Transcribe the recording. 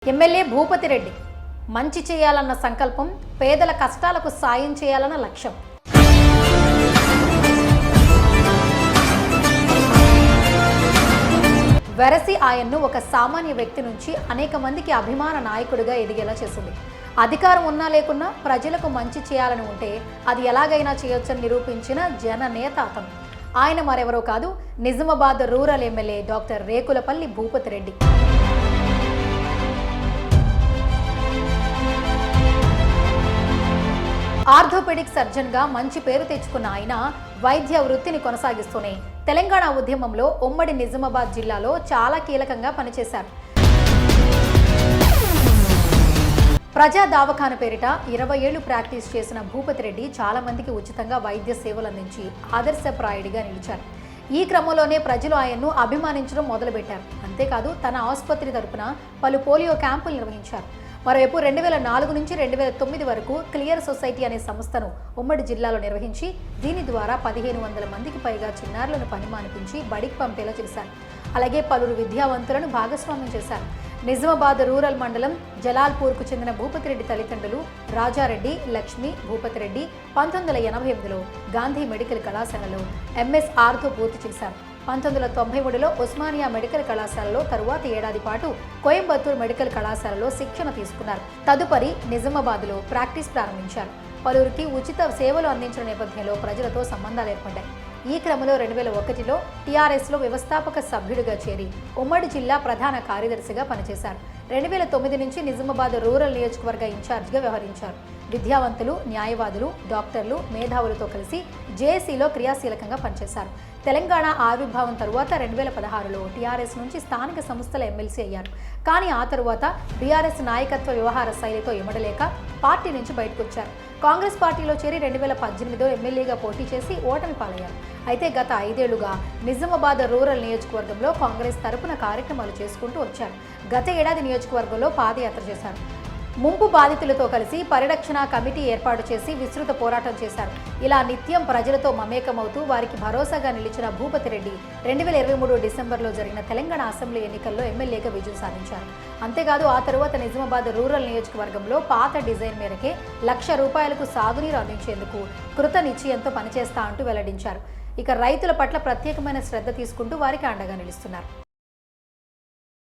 MLA Bhupathi Reddy మంచి చేయాలన్న సంకల్పం, పేదల కష్టాలకు సాయం చేయాలన్న లక్ష్యం. వెరసి ఆయన్ను ఒక సామాన్య వ్యక్తి నుంచి అనేక మందికి అభిమాన నాయకుడిగా ఎదిగేలా చేసింది. అధికారం ఉన్నా లేకున్నా ప్రజలకు మంచి చేయాలని ఉంటే అది ఎలాగైనా చేయొచ్చని నిరూపించిన జననేత అతను. ఆయన మరెవరో కాదు, Nizamabad rural MLA doctor Rekulapalli Bhupathi Reddy. Orthopaedic సర్జన్గా మంచి పేరు తెచ్చుకున్న ఆయన వైద్య వృత్తిని కొనసాగిస్తూనే తెలంగాణ ఉద్యమంలో ఉమ్మడి నిజామాబాద్ జిల్లాలో చాలా కీలకంగా పనిచేశారు. ప్రజా దవాఖాన పేరిట 20 ఏళ్లు ప్రాక్టీస్ చేసిన భూపతి రెడ్డి చాలా మందికి ఉచితంగా వైద్య సేవలు అందించి ఆదర్శప్రాయుడిగా నిలిచారు. ఈ క్రమంలోనే ప్రజలు ఆయన్ను అభిమానించడం మొదలుపెట్టారు. అంతేకాదు తన ఆసుపత్రి తరపున పలు పోలియో క్యాంపులు నిర్వహించారు. మరోవైపు 2004 నుంచి 2009 వరకు క్లియర్ సొసైటీ అనే సంస్థను ఉమ్మడి జిల్లాలో నిర్వహించి దీని ద్వారా 1500 మందికి పైగా చిన్నారులను పని మానిపించి బడికి పంపేలా చేశారు. అలాగే పలువురు విద్యావంతులను భాగస్వామ్యం చేశారు. నిజామాబాద్ రూరల్ మండలం జలాల్పూర్కు చెందిన భూపతి రెడ్డి తల్లిదండ్రులు రాజారెడ్డి, లక్ష్మి భూపతి రెడ్డి 1988లో గాంధీ మెడికల్ కళాశాలలో ఎంఎస్ ఆర్థో పూర్తి చేశారు. 1993లో ఉస్మానియా మెడికల్ కళాశాలలో తరువాత ఏడాది పాటు కోయంబత్తూర్ మెడికల్ కళాశాలలో శిక్షణ తీసుకున్నారు. తదుపరి నిజామాబాద్లో ప్రాక్టీస్ ప్రారంభించారు. పలువురికి ఉచిత సేవలు అందించిన నేపథ్యంలో ప్రజలతో సంబంధాలు ఏర్పడ్డాయి. ఈ క్రమంలో 2001లో టీఆర్ఎస్లో వ్యవస్థాపక సభ్యుడిగా చేరి ఉమ్మడి జిల్లా ప్రధాన కార్యదర్శిగా పనిచేశారు. 2009 నుంచి నిజామాబాద్ రూరల్ నియోజకవర్గ ఇన్ఛార్జిగా వ్యవహరించారు. విద్యావంతులు, న్యాయవాదులు, డాక్టర్లు, మేధావులతో కలిసి జేఏసీలో క్రియాశీలకంగా పనిచేశారు. తెలంగాణ ఆవిర్భావం తరువాత 2016లో టీఆర్ఎస్ నుంచి స్థానిక సంస్థల ఎమ్మెల్సీ అయ్యారు. కానీ ఆ తరువాత బీఆర్ఎస్ నాయకత్వ వ్యవహార శైలితో ఇమడలేక పార్టీ నుంచి బయటకొచ్చారు. కాంగ్రెస్ పార్టీలో చేరి 2018లో ఎమ్మెల్యేగా పోటీ చేసి ఓటమి పాలయ్యారు. అయితే గత 5 ఏళ్లుగా నిజామాబాద్ రూరల్ నియోజకవర్గంలో కాంగ్రెస్ తరపున కార్యక్రమాలు చేసుకుంటూ వచ్చారు. గత ఏడాది నియోజకవర్గంలో పాదయాత్ర చేశారు. ముంపు బాధితులతో కలిసి పరిరక్షణ కమిటీ ఏర్పాటు చేసి విస్తృత పోరాటం చేశారు. ఇలా నిత్యం ప్రజలతో మమేకమవుతూ వారికి భరోసాగా నిలిచిన భూపతి రెడ్డి 2023 డిసెంబర్లో జరిగిన తెలంగాణ అసెంబ్లీ ఎన్నికల్లో ఎమ్మెల్యేగా విజయం సాధించారు. అంతేకాదు ఆ తరువాత నిజామాబాద్ రూరల్ నియోజకవర్గంలో పాత డిజైన్ మేరకే ₹1,00,000 సాగునీరు అందించేందుకు కృత నిశ్చయంతో పనిచేస్తా అంటూ వెల్లడించారు. ఇక రైతుల పట్ల ప్రత్యేకమైన శ్రద్ధ తీసుకుంటూ వారికి అండగా నిలుస్తున్నారు.